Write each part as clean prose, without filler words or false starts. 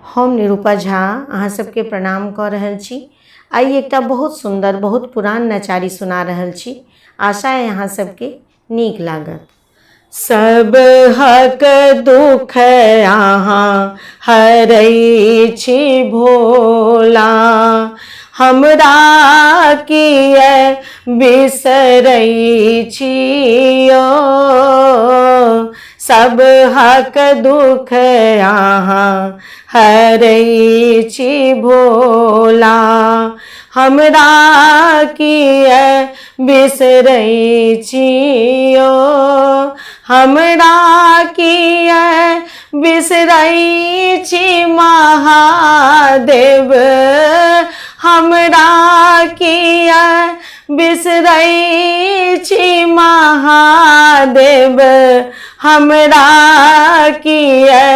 हम निरूपा झा अहाँ सबके प्रणाम कऽ रहल छी। आइ एकटा बहुत सुंदर बहुत पुरान नचारी सुना रहल छी। आशा है अहाँ सबके नीक लागत। सब हक दुख अहाँ हरै छी भोला, हमरा किए बिसरै छियो। सब हक दुख अहाँ हरै छी भोला, हमरा किए बिसरै छियो। हमरा किए बिसरै छी महादेव, हमरा किए बिसरै छी महादेव, हमरा किए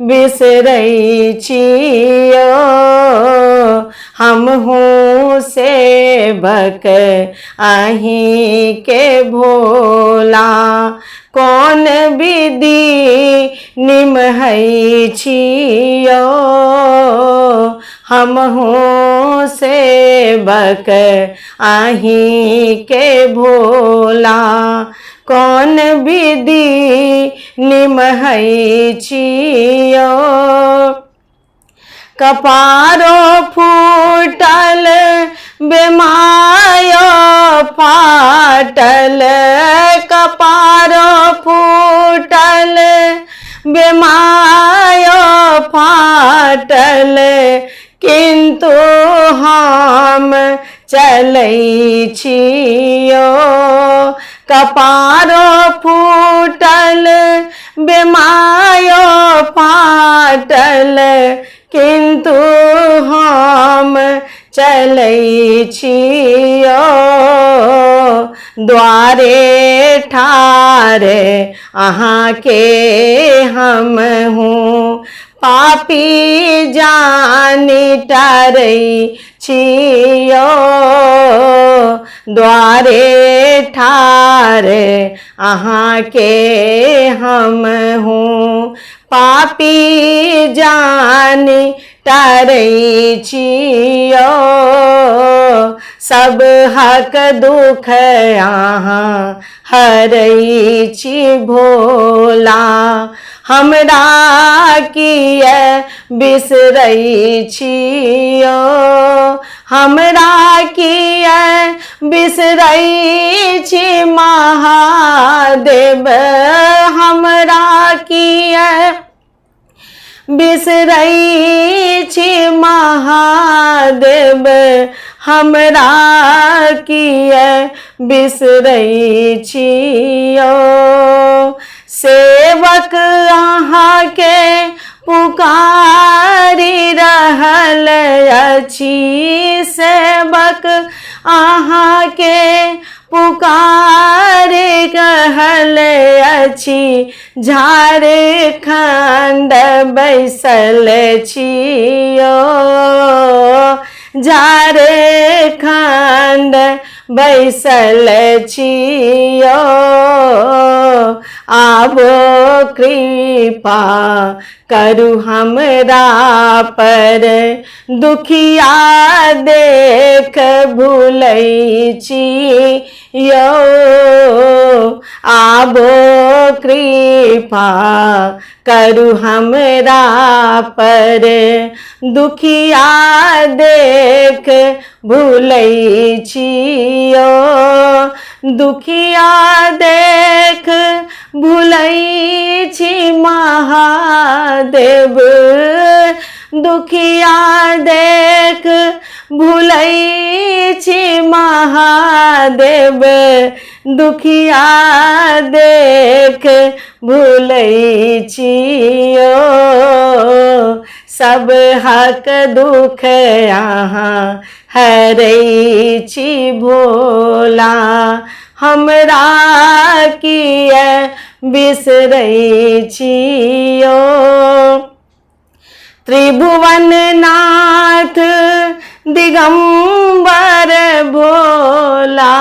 बिसरै छियो। हमहूँ सेवक अहीं के भोला, कौन विधि निमहै छियो। हमहूँ सेवक अहीं के भोला, कौन विधि निमहै छियो। कपारो फूटल बेमायो फाटल, कपारो फूटल बेमायो फाटल, किंतु हम चलै छियो। कपारो फूटल बेमायो फाटल, किंतु हम चलै छियो। द्वारे ठाढ़ अहाँ के हम हूँ, पापी जानि टारै छियो। द्वारे ठाढ़ अहाँ के हम हूँ, पापी जानि टारै छियो। सब हक दुख अहाँ हरै छी भोला, हमरा किए बिसरै छियो। हमरा किए बिसरै छी महादेव, हमरा किए बिसरै छी महादेव, हमरा किए बिसरै छियो। सेवक अहाँ के पुकारी रहल अछि, सेवक अहाँ के पुकारी रहल अछि। झारखंड बैसल छियो, झारखंड बैसल छियो। आबो कृपा करू हमरा पर, दुखिया देख भूलै छियो। आबो कृपा करू हमरा पर, दुखिया देख भूलै छियो। दुखिया देख भूलै छी महादेव, दुखिया देख भूलै छी महादेव, दुखिया देख भूलै छियो। सब हक दुख अहाँ हरै छी भोला, हमरा किए बिसरै छियो। त्रिभुवन नाथ दिगंबर भोला,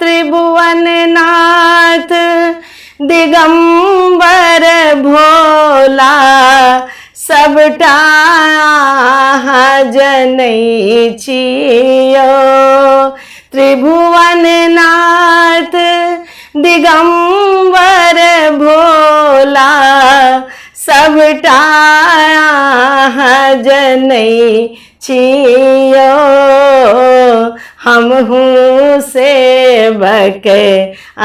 त्रिभुवन नाथ दिगंबर भोला, सबटा अहाँ जनै छियो। त्रिभुवननाथ दिगंबर भोला, सबटा अहाँ जनै छियो। हमहूँ सेवक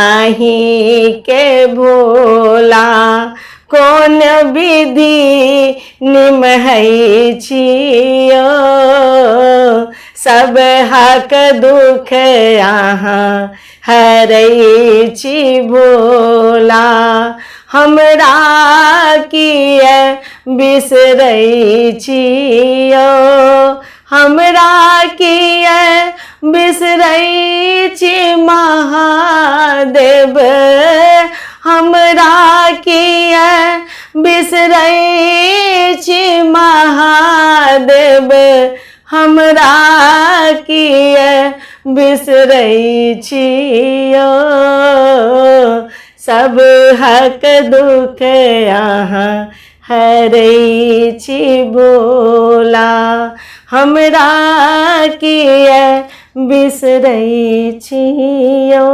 अहीं के भोला, कोन विधि निमहै छियो। सब हक दुख अहाँ हरै छी भोला, हमरा किए बिसरै छियो। हमरा किए बिसरै छी महादेव, हमरा किए बिसरै छी महादेव, हमरा किए बिसरै छियो। सब हक दुख अहाँ हरै छी भोला, हमरा किए बिसरै छियो।